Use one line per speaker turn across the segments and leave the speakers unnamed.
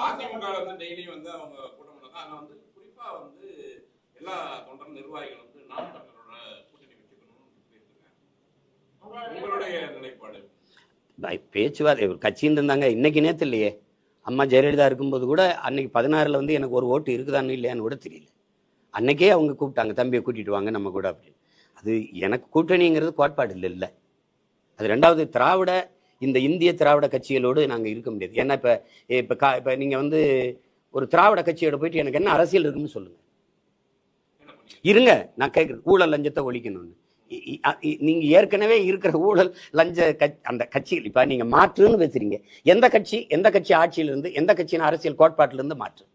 அதிமுக வந்து டெய்லி வந்து அவங்க கூட்டம் பண்ணாங்க. ஆனா வந்து குறிப்பா வந்து எல்லா தொண்டர் நிர்வாகிகள் வந்து நாம் தமிழரோட கூட்டணி வச்சுக்கணும்னு சொல்லியிருக்காங்க. உங்களுடைய நிலைப்பாடு?
பேச்சுவார்த்தை கட்சின்னு இருந்தாங்க, இன்னைக்கு நேத்து இல்லையே. அம்மா ஜெயலலிதா இருக்கும்போது கூட அன்னைக்கு 16 வந்து எனக்கு ஒரு ஓட்டு இருக்குதான்னு இல்லையான்னு கூட தெரியல. அன்னைக்கே அவங்க கூப்பிட்டாங்க, தம்பியை கூட்டிட்டு வாங்க நம்ம கூட அப்படின்னு. அது எனக்கு கூட்டணிங்கிறது கோட்பாடு இல்லை. அது ரெண்டாவது, திராவிட இந்த இந்திய திராவிட கட்சிகளோடு நாங்கள் இருக்க முடியாது. ஏன்னா இப்போ நீங்கள் வந்து ஒரு திராவிட கட்சியோட போயிட்டு எனக்கு என்ன அரசியல் இருக்குன்னு சொல்லுங்க. இருங்க, நான் கேட்குறேன், ஊழல் லஞ்சத்தை ஒழிக்கணும்னு. நீங்க ஏற்கனவே இருக்கிற ஊழல் லஞ்ச அந்த கட்சிகள் இப்ப நீங்க மாற்றுன்னு பேசுறீங்க. எந்த கட்சி ஆட்சியில இருந்து, எந்த கட்சியின் அரசியல் கோட்பாட்டில இருந்து மாற்று?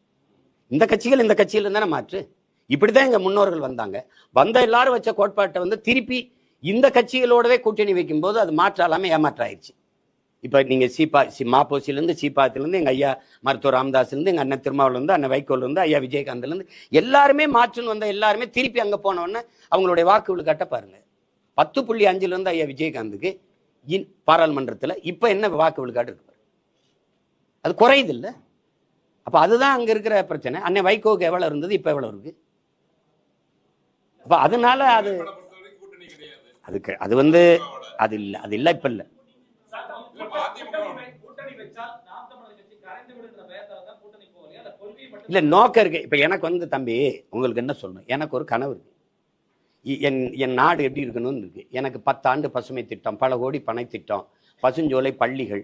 இந்த கட்சிகள் இந்த கட்சியில இருந்தானே மாற்று. இப்படிதான் எங்க முன்னோர்கள் வந்தாங்க. வந்த எல்லாரும் வச்ச கோட்பாட்டை வந்து திருப்பி இந்த கட்சிகளோடவே கூட்டணி வைக்கும் போது அது மாற்றாலாம ஏமாற்றாயிருச்சு. இப்ப நீங்க மாப்போசில இருந்து, சீபாத்துல இருந்து, எங்க ஐயா மருத்துவர் ராமதாஸ்ல இருந்து, எங்க அண்ணன் திருமாவளவன்ல இருந்து, அண்ணன் வைகோல இருந்து, ஐயா விஜயகாந்த்ல இருந்து எல்லாருமே மாற்றுன்னு வந்த எல்லாருமே திருப்பி அங்க போனோன்னு அவங்களுடைய வாக்கு விழுக்காட்ட பாருங்க. 10.5 இருந்து ஐயா விஜயகாந்துக்கு பாராளுமன்றத்துல இப்ப என்ன வாக்கு விழுக்காடு இருக்கு? அது குறையுது இல்ல? அப்ப அதுதான் அங்க இருக்கிற பிரச்சனை. அண்ணன் வைகோக்கு எவ்வளவு இருந்தது, இப்ப எவ்வளவு இருக்கு? அப்ப அதனால அதுக்கு அது வந்து அது இல்ல இப்ப இல்ல. இல்ல நோக்கம் இருக்கு. இப்ப எனக்கு வந்து தம்பி உங்களுக்கு என்ன சொல்லணும், எனக்கு ஒரு கனவு இருக்கு. என் நாடு எப்படி இருக்கணும்னு இருக்கு. எனக்கு 10 ஆண்டு பசுமை திட்டம், பல கோடி பனை திட்டம், பசுஞ்சோலை, பள்ளிகள்,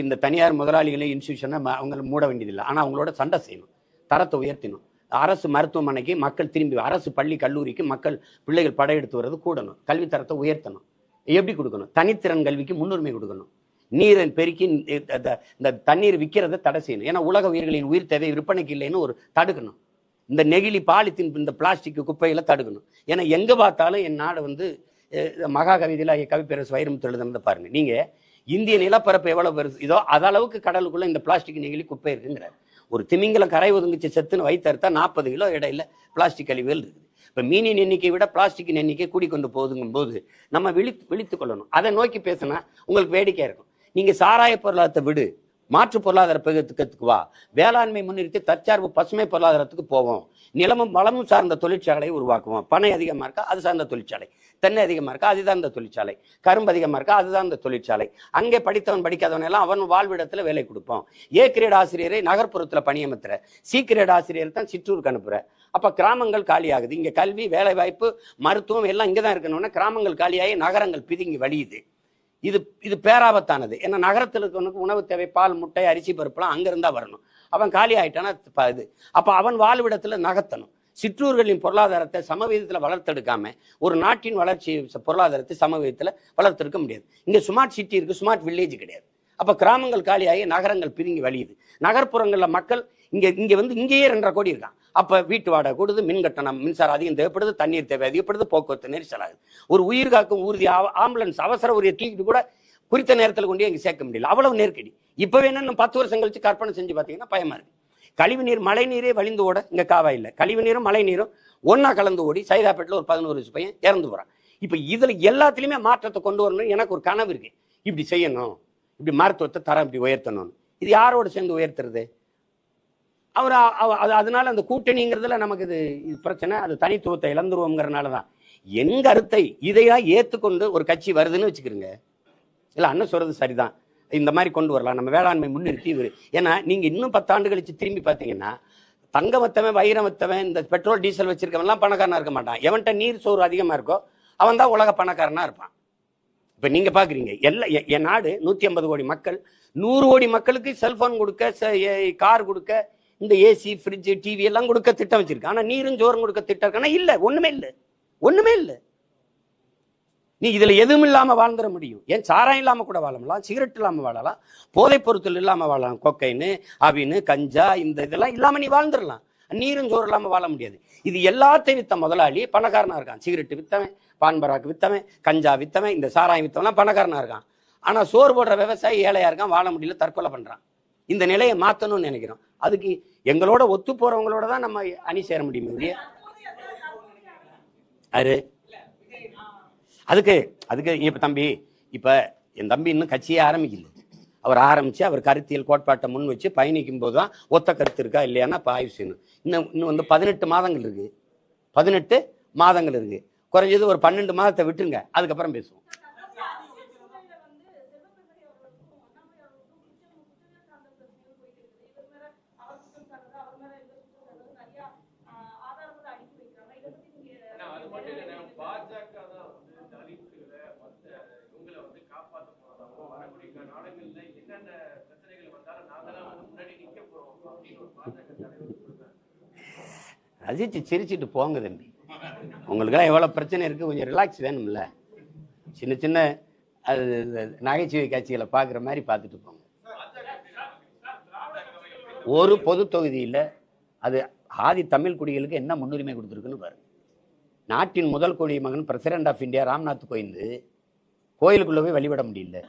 இந்த தனியார் முதலாளிகளை இன்ஸ்டியூஷனை அவங்க மூட வேண்டியதில்லை. ஆனா அவங்களோட சண்டை செய்யணும், தரத்தை உயர்த்தணும். அரசு மருத்துவமனைக்கு மக்கள் திரும்பி, அரசு பள்ளி கல்லூரிக்கு மக்கள் பிள்ளைகள் படையெடுத்து வர்றது கூடணும். கல்வி தரத்தை உயர்த்தணும். எப்படி கொடுக்கணும்? தனித்திறன் கல்விக்கு முன்னுரிமை கொடுக்கணும். நீரை பெருக்கி இந்த தண்ணீர் விற்கிறத தடை செய்யணும். ஏன்னா உலக உயிர்களின் உயிர் தேவை விற்பனைக்கு இல்லைன்னு ஒரு தடுக்கணும். இந்த நெகிழி, பாலித்தீன், இந்த பிளாஸ்டிக் குப்பைகளை தடுக்கணும். ஏன்னா எங்க பார்த்தாலும் என் நாடு வந்து மகா கவிதையில கவிப்பேரசு வைரமுத்து எழுதுனதை பாருங்க. நீங்க இந்திய நிலப்பரப்பு எவ்வளவு பெருசு இதோ அதளவுக்கு கடலுக்குள்ள இந்த பிளாஸ்டிக் நெகிழி குப்பை இருக்குங்கிறார். ஒரு திமிங்கலம் கரை ஒதுங்கிச்சு செத்துன்னு வைத்தறுத்தா 40 கிலோ இடையில பிளாஸ்டிக் கழிவுகள் இருக்குது. இப்ப மீனின் எண்ணிக்கை விட பிளாஸ்டிக்கின் எண்ணிக்கை கூடிக்கொண்டு போதுங்கும் போது நம்ம விழித்துக் கொள்ளணும். அதை நோக்கி பேசினா உங்களுக்கு வேடிக்கையா இருக்கும். நீங்க சாராய பொருளாதாரத்தை விடு, மாற்று பொருளாதார பெருக்கத்துக்கு வா, வேளாண்மை முன்னிறுத்தி தற்சார்பு பசுமை பொருளாதாரத்துக்கு போவோம், நிலமும் வளமும் சார்ந்த தொழிற்சாலையை உருவாக்குவோம். பனை அதிகமா இருக்கா, அது சார்ந்த தொழிற்சாலை. தென்னை அதிகமா இருக்கா, அதுதான் இந்த தொழிற்சாலை. கரும்பு அதிகமா இருக்கா, அதுதான் இந்த தொழிற்சாலை. அங்கே படித்தவன் படிக்காதவன் எல்லாம் அவன் வாழ்விடத்துல வேலை கொடுப்போம். ஏ கிரேட் ஆசிரியரை நகர்ப்புறத்துல பணியமர்த்துற, சி கிரேட் ஆசிரியர் தான் சிற்றூருக்கு அனுப்புற. அப்ப கிராமங்கள் காலியாகுது. இங்க கல்வி, வேலை வாய்ப்பு, மருத்துவம் எல்லாம் இங்கதான் இருக்கணும்னா கிராமங்கள் காலியாகி நகரங்கள் பிதுங்கி வழியுது. இது பேராபத்தானது. ஏன்னா நகரத்தில் இருக்கவனுக்கு உணவு தேவை, பால், முட்டை, அரிசி, பருப்புலாம் அங்க இருந்தா வரணும். அவன் காலி ஆயிட்டானா இது. அப்ப அவன் வாழ்விடத்துல நகர்த்தணும். சிற்றூர்களின் பொருளாதாரத்தை சமவீதத்தில் வளர்த்தெடுக்காம ஒரு நாட்டின் வளர்ச்சி பொருளாதாரத்தை சமவீதத்தில் வளர்த்தெடுக்க முடியாது. இங்க ஸ்மார்ட் சிட்டி இருக்கு, ஸ்மார்ட் வில்லேஜ் கிடையாது. அப்ப கிராமங்கள் காலியாகி நகரங்கள் பிரிங்கி வழியுது. நகர்ப்புறங்கள்ல மக்கள் இங்க வந்து இங்கேயே 2.5 கோடி இருக்கான். அப்ப வீட்டு வாடகை கூடுது, மின் கட்டணம், மின்சாரம் அதிகம் தேவைப்படுது, தண்ணீர் தேவை அதிகப்படுது, போக்குவரத்து நெரிசல் ஆகுது. ஒரு உயிர் காக்கும் ஊர்தி ஆம்புலன்ஸ் அவசர உரிய தூக்கிட்டு கூட குறித்த நேரத்தில் கொண்டு இங்க சேர்க்க முடியல, அவ்வளவு நெருக்கடி. இப்ப வேணும் 10 வருஷம் கழிச்சு கற்பனை செஞ்சு பாத்தீங்கன்னா பயமா இருக்கு. கழிவு நீர், மழை நீரே வழிந்து ஓட இங்க காவா இல்லை. கழிவு நீரும் மழை நீரும் ஒன்னா கலந்து ஓடி சைதாப்பேட்டில் ஒரு 11 வயசு பையன் இறந்து போறான். இப்ப இதுல எல்லாத்துலயுமே மாற்றத்தை கொண்டு வரணும். எனக்கு ஒரு கனவு இருக்கு, இப்படி செய்யணும், இப்படி மருத்துவத்தை தரம் இப்படி உயர்த்தணும். இது யாரோட சேர்ந்து உயர்த்துறது? அதனால அந்த கூட்டணிங்கிறதுல நமக்கு இது பிரச்சனை. அது தனித்துவத்தை இழந்துருவோங்கிறதுனாலதான் என் கருத்தை இதையா ஏத்துக்கொண்டு ஒரு கட்சி வருதுன்னு வச்சுக்கிறீங்க. இல்ல அண்ணன் சொல்றது சரிதான், இந்த மாதிரி கொண்டு வரலாம், நம்ம வேளாண்மை முன்னிறுத்தி. ஏன்னா நீங்க இன்னும் 10 ஆண்டு கழிச்சு திரும்பி பார்த்தீங்கன்னா தங்கமத்தவன், வைரமத்தவன், இந்த பெட்ரோல் டீசல் வச்சிருக்கவன்லாம் பணக்காரனா இருக்க மாட்டான். எவன்கிட்ட நீர் சோறு அதிகமா இருக்கோ அவன் தான் உலக பணக்காரனா இருப்பான். இப்ப நீங்க பாக்குறீங்க என் நாடு 150 கோடி மக்கள், 100 கோடி மக்களுக்கு செல்போன் கொடுக்க, கார் கொடுக்க, இந்த ஏசி, ஃப்ரிட்ஜ், டிவி எல்லாம் கொடுக்க திட்டம் வச்சிருக்க. ஆனா நீரும் சோறும் கொடுக்க திட்டம் இருக்கா? இல்ல, ஒண்ணுமே இல்ல. நீ இதுல எதுவும் இல்லாம வாழ்ந்துட முடியும். ஏன் சாராயம் இல்லாம கூட வாழலாம், சிகரெட் இல்லாம வாழலாம், போதைப் பொருட்கள் இல்லாம வாழலாம், கொக்கைன்னு, அபின்னு, கஞ்சா, இந்த இதெல்லாம் இல்லாம நீ வாழ்ந்துடலாம். நீரும் சோறு இல்லாம வாழ முடியாது. இது எல்லாத்தையும் வித்த முதலாளி பணக்காரனா இருக்கான். சிகரெட் வித்தவன், பான்பராக்கு வித்தவன், கஞ்சா வித்தவன், இந்த சாராயம் வித்தவன்லாம் பணக்காரனா இருக்கான். ஆனா சோறு போடுற விவசாயி ஏழையா இருக்கான், வாழ முடியல, தற்கொலை பண்றான். இந்த நிலையை மாத்தணும்னு நினைக்கிறோம். அதுக்கு எங்களோட ஒத்து போறவங்களோட தான் நம்ம அணி சேர முடியும். அதுக்கு இப்ப தம்பி, இப்ப என் தம்பி இன்னும் கட்சியே ஆரம்பிக்கல. அவர் ஆரம்பிச்சு அவர் கருத்தியல் கோட்பாட்டை முன் வச்சு பயணிக்கும் போது தான் ஒத்த கருத்து இருக்கா இல்லையான்னா இப்போ ஆய்வு செய்யணும். இன்னும் வந்து 18 மாதங்கள் இருக்கு. 18 மாதங்கள் இருக்கு. குறைஞ்சது ஒரு 12 மாதத்தை விட்டுருங்க, அதுக்கப்புறம் பேசுவோம். ரசிச்சு சிரிச்சுட்டு போங்க தம்பி. உங்களுக்கெல்லாம் எவ்வளோ பிரச்சனை இருக்குது, கொஞ்சம் ரிலாக்ஸ் வேணும்ல. சின்ன சின்ன அது நகைச்சுவை காட்சிகளை பார்க்குற மாதிரி பார்த்துட்டு போங்க. ஒரு பொது தொகுதியில் அது ஆதி தமிழ் குடிகளுக்கு என்ன முன்னுரிமை கொடுத்துருக்குன்னு பாருங்க. நாட்டின் முதல் குடிமகன் president of India Ramnath Kovind கோயிலுக்குள்ளே போய் வழிபட முடியல.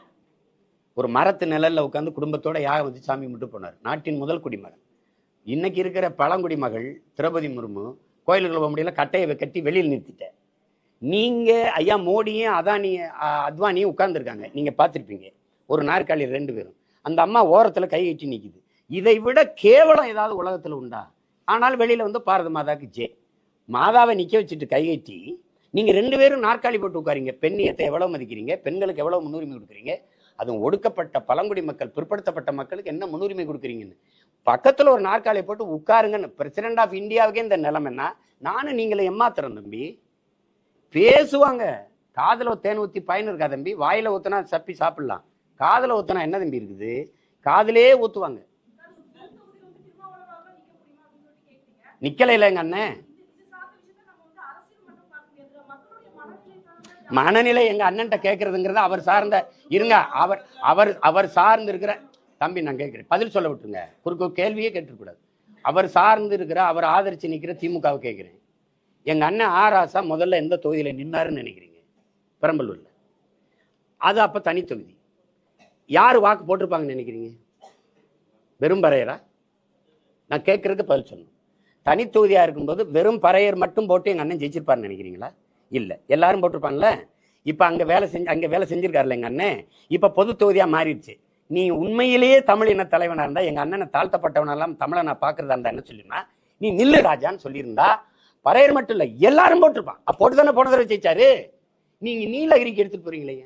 ஒரு மரத்து நிழலில் உட்காந்து குடும்பத்தோட யாகம் வச்சு சாமி கும்பிட்டு போனார். நாட்டின் முதல் குடிமகன். இன்னைக்கு இருக்கிற பழங்குடி மகள் திரௌபதி முர்மு கோயிலுக்குள்ள போக முடியல, கட்டையை கட்டி வெளியில் நிறுத்திட்டேன். நீங்க ஐயா மோடியும் அத்வானியும் உட்கார்ந்துருக்காங்க, நீங்க பார்த்துருப்பீங்க. ஒரு நாற்காலி 2 பேரும். அந்த அம்மா ஓரத்துல கை கட்டி நிக்குது. இதை விட கேவலம் ஏதாவது உலகத்துல உண்டா? ஆனால் வெளியில வந்து பாரத மாதாக்கு ஜே. மாதாவை நிக்க வச்சுட்டு கை கட்டி நீங்க 2 பேரும் நாற்காலி போட்டு உட்காரீங்க. பெண்ணியத்தை எவ்வளவு மதிக்கிறீங்க, பெண்களுக்கு எவ்வளவு முன்னுரிமை கொடுக்குறீங்க, அதுவும் ஒடுக்கப்பட்ட பழங்குடி மக்கள் பிற்படுத்தப்பட்ட மக்களுக்கு என்ன முன்னுரிமை கொடுக்குறீங்கன்னு. பக்கத்துல ஒரு நாற்காலியை போட்டு உட்காருங்கன்னு. பிரசிடென்ட் ஆஃப் இந்தியாவுக்கே இந்த நிலைமைன்னா நானும் நீங்களை ஏமாத்துறேன் தம்பி. பேசுவாங்க. காதுல தேன் ஊத்தி பயன் இருக்கா தம்பி? வாயில ஊத்துனா சப்பி சாப்பிடலாம், காதுல ஊத்துனா என்ன தம்பி இருக்குது? காதுலே ஊத்துவாங்க. நிக்கல இல்ல எங்க அண்ணன் மனநிலை எங்க அண்ணன்ட்ட கேட்கறதுங்கிறது அவர் சார்ந்த இருங்க. அவர் சார்ந்து இருக்கிற தம்பி நான் கேட்கிறேன், பதில் சொல்ல விட்டுருங்க. குறுக்கு கேள்வியே கேட்டுக்கூடாது. அவர் சார்ந்து இருக்கிற, அவர் ஆதரிச்சு நிற்கிற திமுகவை கேட்கிறேன். எங்க அண்ணன் ஆராசா முதல்ல எந்த தொகுதியில நின்னாருன்னு நினைக்கிறீங்க? பெரம்பலூர்ல. அது அப்ப தனி தொகுதி. யாரு வாக்கு போட்டிருப்பாங்கன்னு நினைக்கிறீங்க? வெறும் பறையரா? நான் கேட்கறதுக்கு பதில் சொல்லணும். தனி தொகுதியா இருக்கும்போது வெறும் பறையர் மட்டும் போட்டு எங்க அண்ணன் ஜெயிச்சிருப்பாருன்னு நினைக்கிறீங்களா? இல்ல, எல்லாரும் போட்டிருப்பான்ல. இப்ப அங்க வேலை செஞ்சிருக்காருல்ல எங்க அண்ணன். இப்ப பொது தொகுதியா மாறிடுச்சு. நீ உண்மையிலேயே தமிழ் இன தலைவனா இருந்தா, எங்க அண்ணனை தாழ்த்தப்பட்டவனெல்லாம் தமிழை நான் பாக்குறதா இருந்தா என்ன சொல்லிருந்தா, நீ நில்லு ராஜான்னு சொல்லியிருந்தா பறையர் மட்டும் இல்ல எல்லாரும் போட்டிருப்பான். போட்டு தானே போன தடவை ஜெயிச்சாரு. நீங்க நீலகிரிக்கு எடுத்துட்டு போறீங்களே.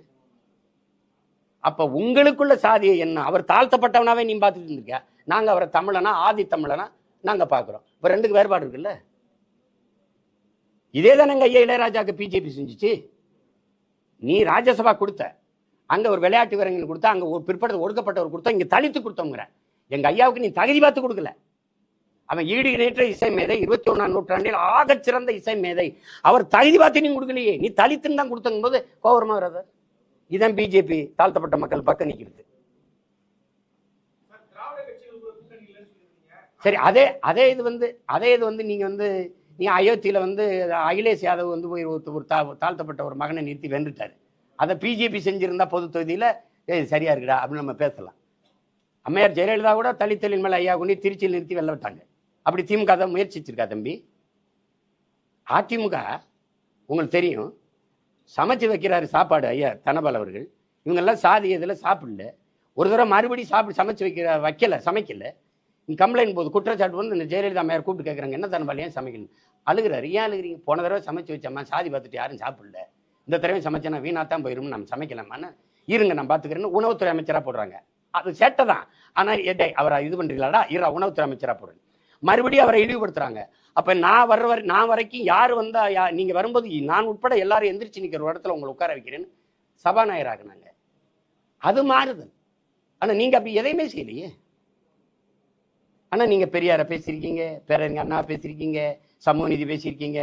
அப்ப உங்களுக்குள்ள சாதியை என்ன? அவர் தாழ்த்தப்பட்டவனாவே நீ பார்த்துட்டு இருந்திருக்க. நாங்க அவரை தமிழனா ஆதி தமிழனா நாங்க பாக்குறோம். இப்ப 2க்கு வேறுபாடு இருக்குல்ல. இதே தானே எங்க ஐயா இளையராஜாக்கு பிஜேபி செஞ்சுச்சு. நீ ராஜ்யசபா கொடுத்த, அங்க ஒரு விளையாட்டு வீரர்கள் கொடுத்தா, அங்க ஒரு பிற்படுத்த ஒடுக்கப்பட்டவர் கொடுத்தா, இங்க தலித்து கொடுத்தவங்க. எங்க ஐயாவுக்கு நீ தகுதி பார்த்து கொடுக்கல. அவன் ஈடு இணையற்ற இசை மேதை, 21ஆம் நூற்றாண்டில் ஆகச் சிறந்த இசை மேதை. அவர் தகுதி பார்த்து நீ கொடுக்கலையே, நீ தலித்துன்னு தான் கொடுத்தங்க போது கோவரமா வராது. இதான் பிஜேபி தாழ்த்தப்பட்ட மக்கள் பக்கம் நிற்கிறது. சரி, அதே இது வந்து நீங்க அயோத்தியில அகிலேஷ் யாதவ் போய் ஒரு தாழ்த்தப்பட்ட ஒரு மகனை நிறுத்தி வென்றுட்டாரு. அதை பிஜேபி செஞ்சிருந்தா பொது தொகுதியில சரியா இருக்குடா அப்படின்னு நம்ம பேசலாம். அம்மையார் ஜெயலலிதா கூட தலித்தலின் மேல ஐயா கொண்டு திருச்சியில் நிறுத்தி வெல்ல விட்டாங்க. அப்படி திமுக தான் முயற்சிச்சிருக்கா தம்பி? அதிமுக உங்களுக்கு தெரியும், சமைச்சு வைக்கிறாரு சாப்பாடு ஐயா தனபால் அவர்கள். இவங்கெல்லாம் சாதி இதில் சாப்பிடல. ஒரு தடவை மறுபடியும் சமைக்கல சமைக்கல. கம்ப்ளைண்ட் போது குற்றச்சாட்டு இந்த ஜெயலலிதா அம்மையார் கூப்பிட்டு கேட்குறாங்க, என்ன தனபால் ஏன் சமைக்கணும்? அழுகிறாரு. ஏன் அழுகிறீங்க? போன தடவை சமைச்சு வச்சம்மா, சாதி பார்த்துட்டு யாரும் சாப்பிடல, இந்த தடவை சமைச்சேன்னா வீணாத்தான் போயிடும், நம்ம சமைக்கலாமான்னு. இருங்க நான் பார்த்துக்கிறேன்னு உணவுத்துறை அமைச்சராக போடுறாங்க. அது சேட்டை தான். ஆனால் அவரை இது பண்ணுறீங்களாடா, உணவுத்துறை அமைச்சராக போடுறேன். மறுபடியும் அவரை இழிவுபடுத்துறாங்க. அப்போ நான் வரைக்கும் யார் வந்தா நீங்க வரும்போது நான் உட்பட எல்லாரும் எந்திரிச்சு நிற்கிற ஒரு இடத்துல உங்களை உட்கார வைக்கிறேன்னு சபாநாயகராகினாங்க. அது மாறுதல். ஆனா நீங்க அப்படி எதையுமே செய்யலையே. ஆனா நீங்க பெரியார பேசியிருக்கீங்க, பேரறிஞர் அண்ணா பேசியிருக்கீங்க, சமூக நீதி பேசியிருக்கீங்க.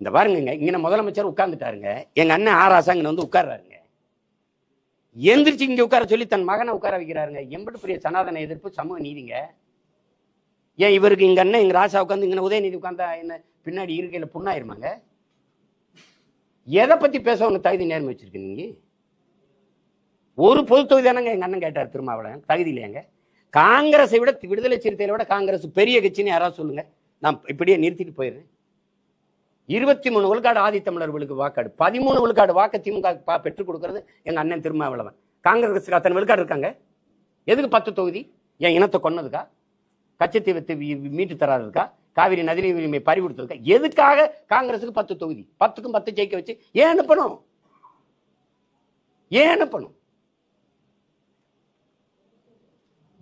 இந்த பாருங்க, இங்க முதலமைச்சர் உட்கார்ந்துட்டாருங்க, எங்க அண்ணன் ஆராசா இங்க உட்கார்றாருங்க. எந்திரிச்சு இங்க உட்கார சொல்லி தன் மகனை உட்கார வைக்கிறாருங்க. எம்பட்டு பெரிய சனாதன எதிர்ப்பு, சமூக நீதிங்க. ஏன் இவருக்கு இங்க அண்ணன் எங்க ராசா உட்காந்து இங்க உதயநிதி உட்கார்ந்தா என்ன பின்னாடி இருக்கையில புண்ணாயிருமாங்க? எதை பத்தி பேச உனக்கு தகுதி நேர்மை வச்சிருக்கு? நீங்க ஒரு பொது தொகுதி தானங்க எங்க அண்ணன் கேட்டார் திருமாவளவன், தகுதி இல்லையாங்க? காங்கிரஸை விட விடுதலை சிறுத்தைகளை விட காங்கிரஸ் பெரிய கட்சின்னு யாராவது சொல்லுங்க, நான் இப்படியே நிறுத்திட்டு போயிடுறேன். 23 விழுக்காடு ஆதித்தமிழர்களுக்கு வாக்காடு, 13 விழுக்காடு வாக்கு திமுக பெற்றுக் கொடுக்கறது எங்க அண்ணன் திருமாவளவன். காங்கிரஸ் அத்தனை விழுக்காடு இருக்காங்க. எதுக்கு 10 தொகுதி? என் இனத்தை கொன்னதுக்கா? கச்சத்தீவத்தை மீட்டு தராதுக்கா? காவிரி நதிநீர் உரிமை பறி கொடுத்ததுக்கா? எதுக்காக காங்கிரஸுக்கு 10 தொகுதி? 10க்கும் 10 ஜெயிக்க வச்சு ஏன் அனுப்பணும்? ஏன் அனுப்பணும்?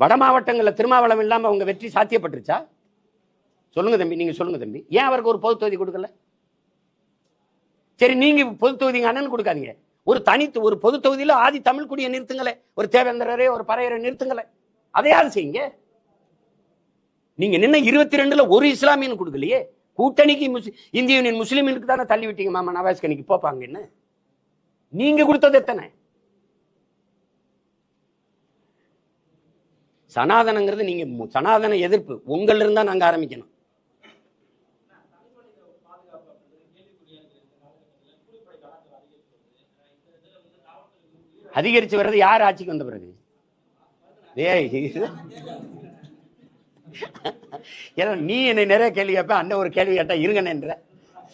வட மாவட்டங்கள்ல திருமாவளம் இல்லாம அவங்க வெற்றி சாத்தியப்பட்டுருச்சா? சொல்லுங்க தம்பி, நீங்க சொல்லுங்க தம்பி. ஏன் அவருக்கு ஒரு பொது தொகுதி கொடுக்கல? சரி, நீங்க பொது தொகுதி அண்ணன் கொடுக்காதீங்க, ஒரு பொது தொகுதியில ஆதி தமிழ் குடியை நிறுத்துங்களே, ஒரு தேவேந்திரரே ஒரு பறையரை நிறுத்துங்களே, அதையாவது செய்யுங்க. நீங்க நின்ன 22ல ஒரு இஸ்லாமியன் கொடுக்கலையே. கூட்டணிக்கு இந்திய யூனியன் முஸ்லீமுக்கு தானே தள்ளி விட்டீங்க. மாமா நவாஸ் கனிக்கு போப்பாங்க. என்ன நீங்க கொடுத்தது எத்தனை? சனாதனங்கிறது நீங்க சனாதன எதிர்ப்பு உங்கள்ல இருந்தா நாங்க ஆரம்பிக்கணும். அதிகரிச்சு வர்றது யார் ஆட்சிக்கு வந்த பிறகு? ஏன்னா நீ என்னை நிறைய கேள்வி கேட்ப, அண்ணன் ஒரு கேள்வி கேட்டா இருங்கன்ற.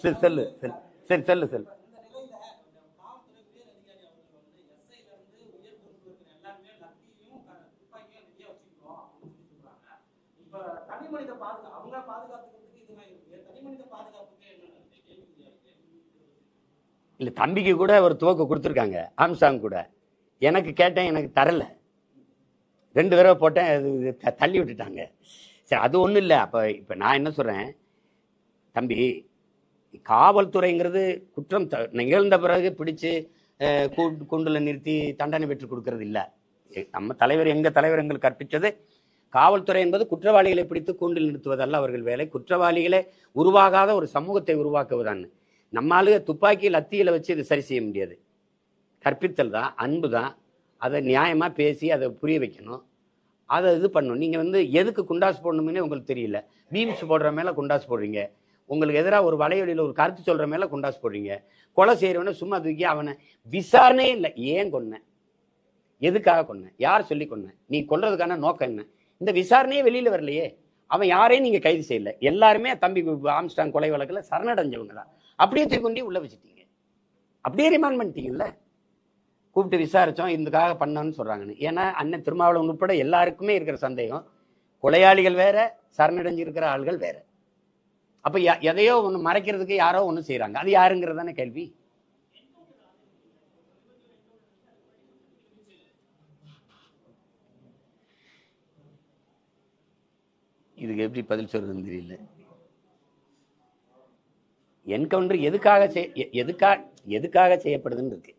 சொல்லு சரி சொல்லு சொல்லு. இல்ல, தம்பிக்கு கூட ஒரு துவக்க கொடுத்துருக்காங்க, ஆம்சாங் கூட. எனக்கு கேட்டேன், எனக்கு தரல. 2 தடவை போட்டேன், அது தள்ளி விட்டுட்டாங்க. சரி, அது ஒன்றும் இல்லை. அப்போ இப்போ நான் என்ன சொல்கிறேன் தம்பி, காவல்துறைங்கிறது குற்றம் நிகழ்ந்த பிறகு பிடிச்சி கூண்டில் நிறுத்தி தண்டனை பெற்று கொடுக்கறது இல்லை. நம்ம தலைவர், எங்கள் தலைவர் எங்களுக்கு கற்பித்தது, காவல்துறை என்பது குற்றவாளிகளை பிடித்து கூண்டில் நிறுத்துவதல்ல அவர்கள் வேலை, குற்றவாளிகளை உருவாகாத ஒரு சமூகத்தை உருவாக்குவதான். நம்மளுக்கு துப்பாக்கி லத்தியில் வச்சு இது சரி செய்ய முடியாது. கற்பித்தல் தான், அன்பு தான். அதை நியாயமாக பேசி அதை புரிய வைக்கணும், அதை இது பண்ணணும். நீங்கள் எதுக்கு குண்டாஸ் போடணும்னே உங்களுக்கு தெரியல. பீம்ஸ் போடுற மேலே குண்டாஸ் போடுறீங்க, உங்களுக்கு எதிராக ஒரு வலையொலியில் ஒரு கருத்து சொல்கிற மேலே குண்டாஸ் போடுறீங்க. கொலை செய்கிறவனை சும்மா தூக்கி அவனை விசாரணையே இல்லை. ஏன் கொன்ன, எதுக்காக கொன்ன, யார் சொல்லி கொன்ன, நீ கொல்றதுக்கான நோக்கம் என்ன? இந்த விசாரணையே வெளியில் வரலையே. அவன் யாரையும் நீங்கள் கைது செய்யல. எல்லாருமே தம்பி ஆம்ஸ்டாங் கொலை வழக்கில் சரணடைஞ்சவங்க தான். அப்படியே தூக்கொண்டே உள்ள வச்சுட்டீங்க, அப்படியே ரிமாண்ட் பண்ணிட்டீங்கல்ல. கூப்பிட்டு விசாரித்தோம், இதுக்காக பண்ணோன்னு சொல்கிறாங்கன்னு. ஏன்னா அண்ணன் திருமாவளவன் உட்பட எல்லாருக்குமே இருக்கிற சந்தேகம், கொலையாளிகள் வேற, சரணடைஞ்சிருக்கிற ஆள்கள் வேற. அப்போ எதையோ ஒன்று மறைக்கிறதுக்கு யாரோ ஒன்று செய்கிறாங்க. அது யாருங்கிறது தானே கேள்வி. இதுக்கு எப்படி பதில் சொல்றதுன்னு தெரியல. என்கவுண்டர் எதுக்காக செய்யப்படுதுன்னு இருக்கு.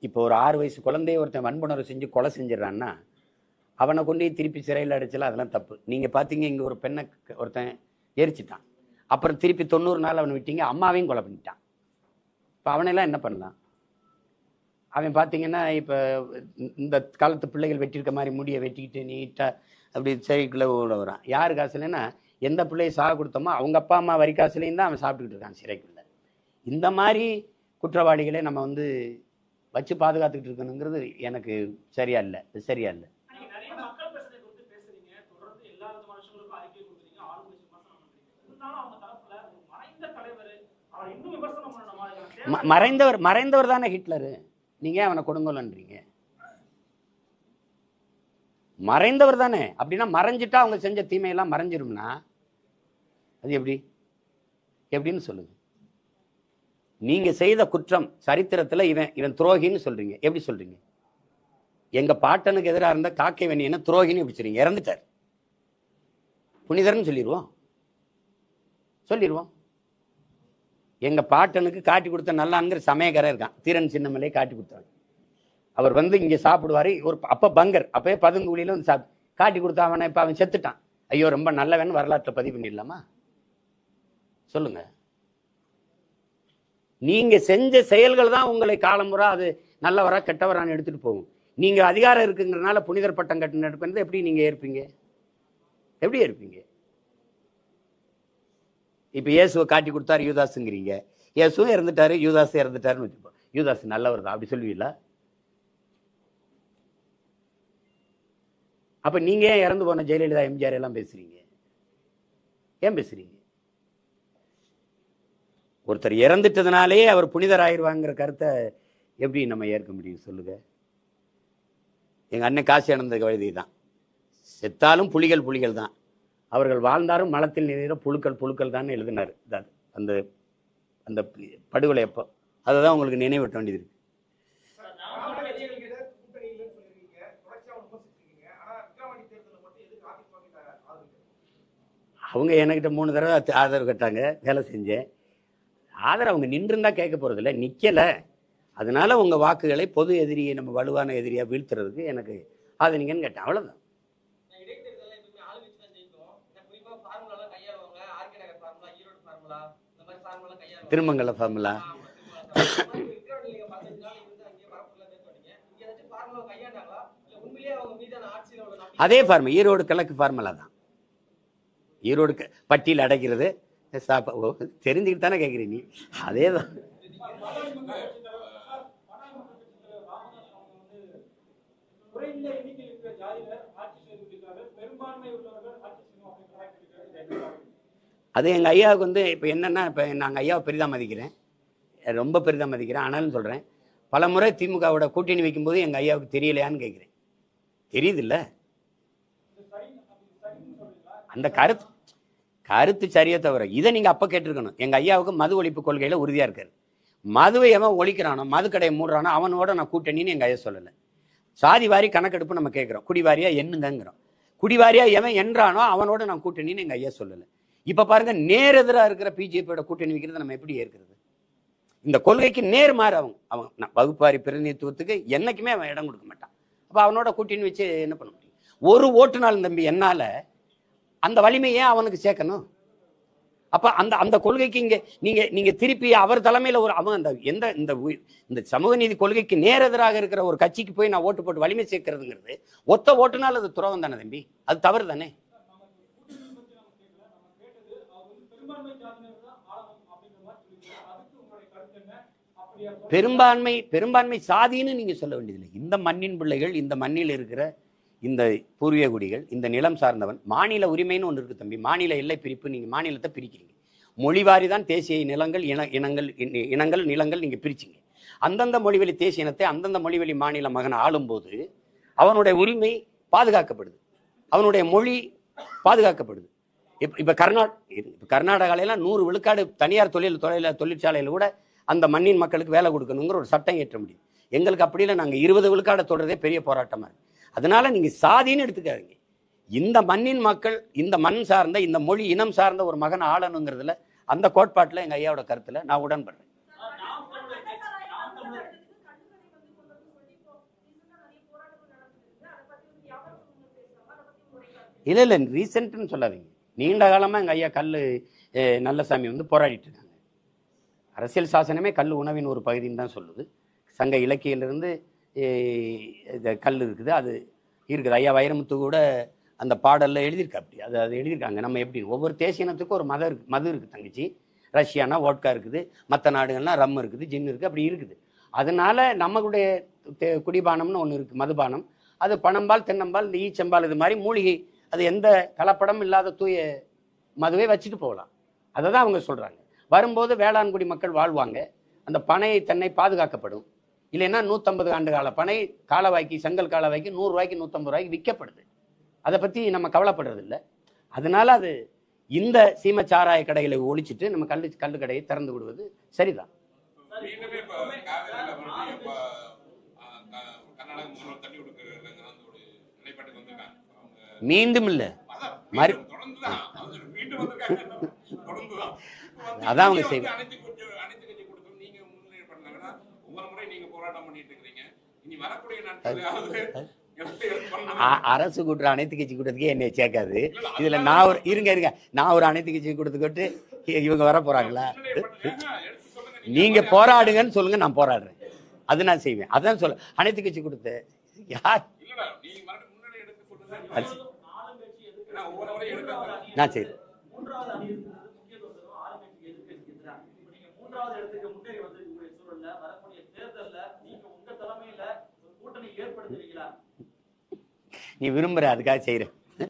இப்போ ஒரு 6 வயசு குழந்தைய ஒருத்தன் வன்புணர்வு செஞ்சு கொலை செஞ்சிடறான்னா அவனை கொண்டு திருப்பி சிறையில் அடைச்சல, அதெல்லாம் தப்பு. நீங்கள் பார்த்தீங்க, இங்கே ஒரு பெண்ணை ஒருத்தன் எரிச்சிட்டான், அப்புறம் திருப்பி 90 நாள் அவனை விட்டீங்க, அம்மாவையும் கொலை பண்ணிட்டான். இப்போ அவனெல்லாம் என்ன பண்ணலாம்? அவன் பார்த்தீங்கன்னா இப்போ இந்த காலத்து பிள்ளைகள் வெட்டியிருக்க மாதிரி முடியை வெட்டிக்கிட்டு நீட்டாக அப்படி சிறைக்குள்ளே ஓட வரான். யாரு காசுலன்னா, எந்த பிள்ளையை சாக கொடுத்தோமோ அவங்க அப்பா அம்மா வரி காசுலேயும் தான் அவன் சாப்பிட்டுக்கிட்டு இருக்கான் சிறைக்குள்ள. இந்த மாதிரி குற்றவாளிகளை நம்ம வச்சு பாதுகாத்துக்கிட்டு இருக்கணுங்கிறது எனக்கு சரியா இல்லை. மறைந்தவர் தானே ஹிட்லரு. நீங்க அவனை கொடுங்கோலன்றீங்க. மறைந்தவர் தானே. அப்படின்னா மறைஞ்சிட்டா அவங்க செஞ்ச தீமையெல்லாம் மறைஞ்சிரும்னா அது எப்படின்னு சொல்லுங்க. நீங்க செய்த குற்றம் சரித்திரத்துல இவன் துரோகின்னு சொல்றீங்க. எப்படி சொல்றீங்க? எங்க பாட்டனுக்கு எதிராக இருந்த காக்கை வெண்ணியனை துரோகின்னு எப்படி சொல்றீங்க? இறந்துட்டார், புனிதர்னு சொல்லிடுவோம். எங்க பாட்டனுக்கு காட்டி கொடுத்த நல்லான்கிற சமயக்காரர் இருக்கான், தீரன் சின்னமலையை காட்டி கொடுத்தாங்க. அவர் இங்க சாப்பிடுவாரு. அப்ப பங்கர், அப்பவே பதுங்குழியில காட்டி கொடுத்த அவனை இப்ப அவன் செத்துட்டான். ஐயோ ரொம்ப நல்லவன் வரலாற்றை பதிவு பண்ணிடலாமா? சொல்லுங்க. நீங்க செஞ்ச செயல்கள் தான் உங்களை காலமுறை அது நல்லவரா கெட்டவரான்னு எடுத்துட்டு போகும். நீங்க அதிகாரம் இருக்குங்கிறதுனால புனிதர் பட்டம் கட்டின எப்படி நீங்க ஏற்பீங்க? இப்ப இயேசுவை காட்டி கொடுத்தாரு யூதாஸுங்கிறீங்க. இயேசுவும் இறந்துட்டாரு, யூதாஸ் இறந்துட்டாருன்னு வச்சுப்போம். யூதாஸ் நல்லவர் தான் அப்படி சொல்லுவீங்களா? அப்ப நீங்க ஏன் இறந்து போன ஜெயலலிதா எம்ஜிஆர் எல்லாம் பேசுறீங்க? ஏன் பேசுறீங்க? ஒருத்தர் இறந்துட்டதுனாலே அவர் புனிதர் ஆயிடுவாங்கிற கருத்தை எப்படி நம்ம ஏற்க முடியும் சொல்லுங்க? எங்கள் அண்ணன் காசி ஆனந்த கவிதை தான். செத்தாலும் புலிகள் புலிகள் தான், அவர்கள் வாழ்ந்தாலும் மலத்தில் நிறைய புழுக்கள் தான் எழுதினார். அந்த அந்த படுகொலை அப்போ அதை தான் உங்களுக்கு நினைவூட்ட வேண்டியது இருக்கு. அவங்க என்கிட்ட 3 தடவை ஆதரவு கேட்டாங்க, வேலை செஞ்சேன். ஆதரவு அவங்க நின்றுருந்தா கேட்க போகிறதில்ல, நிற்கலை. அதனால உங்கள் வாக்குகளை பொது எதிரியை நம்ம வலுவான எதிரியாக வீழ்த்துறதுக்கு எனக்கு ஆதரிங்கன்னு கேட்டேன், அவ்வளோதான். திருமங்கல ஃபார்முலா அதே ஃபார்முலா, ஈரோடு கிழக்கு ஃபார்முலா தான். ஈரோடு பட்டியல் அடைக்கிறது தெரிஞ்சுக்கிட்டு தானே கேட்குறீங்க, அதே தான். அது எங்கள் ஐயாவுக்கு வந்து இப்போ என்னென்னா, இப்போ நாங்கள் ஐயாவை பெரிதாக மதிக்கிறேன், ரொம்ப பெரிதாக மதிக்கிறேன். ஆனாலும் சொல்கிறேன், பல முறை திமுகவோட கூட்டணி வைக்கும்போது எங்கள் ஐயாவுக்கு தெரியலையான்னு கேட்குறேன். தெரியுதில்ல, அந்த கருத்து சரியே தவிர இதை நீங்கள் அப்போ கேட்டிருக்கணும். எங்கள் ஐயாவுக்கு மது ஒழிப்பு கொள்கையில் உறுதியாக இருக்காரு. மதுவை எவன் ஒழிக்கிறானோ, மது கடையை மூடுறானோ அவனோட நான் கூட்டணின்னு எங்கள் ஐயா சொல்லலை. சாதி வாரி கணக்கெடுப்பு நம்ம கேட்குறோம், குடிவாரியா என்னங்கிறோம். குடிவாரியா எவன் என்றானோ அவனோட நான் கூட்டணின்னு எங்கள் ஐயா சொல்லலை. இப்போ பாருங்க, நேர் எதிராக இருக்கிற பிஜேபியோட கூட்டணி வைக்கிறது நம்ம எப்படி ஏற்கிறது? இந்த கொள்கைக்கு நேர் மாறு. அவங்க வகுப்பாரி பிரதிநிதித்துவத்துக்கு என்னைக்குமே அவன் இடம் கொடுக்க மாட்டான். அப்போ அவனோட கூட்டணி வச்சு என்ன பண்ண முடியும்? ஒரு ஓட்டுநாள் தம்பி என்னால் அந்த வலிமையை அவனுக்கு சேர்க்கணும். அப்போ அந்த கொள்கைக்கு இங்கே நீங்கள் திருப்பி அவர் தலைமையில் ஒரு அவன் அந்த இந்த சமூக நீதி கொள்கைக்கு நேர் எதிராக இருக்கிற ஒரு கட்சிக்கு போய் நான் ஓட்டு போட்டு வலிமை சேர்க்கறதுங்கிறது ஒத்த ஓட்டுனால் அது துறவம் தானே தம்பி, அது தவறு தானே. பெரும்பான்மை சாதின்னு நீங்க சொல்ல வேண்டியதில்லை. இந்த மண்ணின் பிள்ளைகள், இந்த மண்ணில் இருக்கிற இந்த பூர்வீக குடிகள், இந்த நிலம் சார்ந்தவன், மாநில உரிமைன்னு ஒன்று இருக்கு தம்பி. மாநில எல்லை பிரிப்பு, நீங்க மாநிலத்தை பிரிக்கிறீங்க. மொழிவாரி தான் தேசிய நிலங்கள், இனங்கள் நிலங்கள் நீங்க பிரிச்சிங்க. அந்தந்த மொழிவழி தேசிய இனத்தை அந்தந்த மொழிவழி மாநில மகன் ஆளும்போது அவனுடைய உரிமை பாதுகாக்கப்படுது, அவனுடைய மொழி பாதுகாக்கப்படுது. இப்ப கர்நாடகாலாம் 100 விழுக்காடு தனியார் தொழிற்சாலையில் கூட அந்த மண்ணின் மக்களுக்கு வேலை கொடுக்கணுங்கிற ஒரு சட்டம் ஏற்ற முடியும். எங்களுக்கு அப்படி இல்லை, நாங்கள் 20 விழுக்காடை தொடர்றதே பெரிய போராட்டமா இருக்கு. அதனால நீங்க சாதின்னு எடுத்துக்காதீங்க. இந்த மண்ணின் மக்கள், இந்த மண் சார்ந்த, இந்த மொழி இனம் சார்ந்த ஒரு மகன் ஆளணுங்கிறதுல, அந்த கோட்பாட்டில் எங்க ஐயாவோட கருத்துல நான் உடன்படுறேன். இல்லை ரீசெண்ட்னு சொல்லாதீங்க. நீண்ட காலமா எங்க ஐயா கல்லு நல்லசாமி வந்து போராடிட்டு இருக்காங்க. அரசியல் சாசனமே கல் உணவின் ஒரு பகுதின்னு தான் சொல்லுது. சங்க இலக்கியிலிருந்து கல் இருக்குது, அது இருக்குது. ஐயா வைரமுத்து கூட அந்த பாடலில் எழுதியிருக்கா. அப்படி அது எழுதியிருக்காங்க. நம்ம எப்படி ஒவ்வொரு தேசியனத்துக்கும் ஒரு மது இருக்குது தங்கச்சி. ரஷ்யானா வோட்கா இருக்குது, மற்ற நாடுகள்னா ரம் இருக்குது, ஜின் இருக்குது, அப்படி இருக்குது. அதனால நம்மளுடைய குடிபானம்னு ஒன்று இருக்குது, மதுபானம். அது பனம்பால், தென்னம்பால், இந்த ஈச்சம்பால், இது மாதிரி மூலிகை, அது எந்த கலப்படம் இல்லாத தூய மதுவை வச்சுட்டு போகலாம். அதை தான் அவங்க சொல்கிறாங்க. வரும்போது வேளாண்குடி மக்கள் வாழ்வாங்க, அந்த பனை தென்னை பாதுகாக்கப்படும். இல்லைன்னா 150 ஆண்டு கால பனை காலவாய்க்கு, செங்கல் காலவாய்க்கு 100 ரூபாய்க்கு 150 ரூபாய்க்கு விற்கப்படுது. அதை பற்றி நம்ம கவலைப்படுறது இல்லை. அதனால அது இந்த சீம சாராய கடைகளை ஒழிச்சிட்டு நம்ம கல்லு கடையை திறந்து விடுவது சரிதான். மீண்டும் இல்லை, அதான் அவங்க செய்வாங்க. அரசு கூட்டுற அனைத்து கட்சி கூட்டத்துக்கே என்னை சேர்க்காது. இதுல நான் ஒரு அனைத்து கட்சி கூட்டத்துக்கு இவங்க வர போறாங்களா? நீங்க போராடுங்கன்னு சொல்லுங்க, நான் போராடுறேன், அது நான் செய்வேன். அதான் சொல்ல அனைத்து கட்சி கூட்டத்தை யார் நான் செய்றேன். நீ விரும்புற, அதுக்காக செய்யறேன்.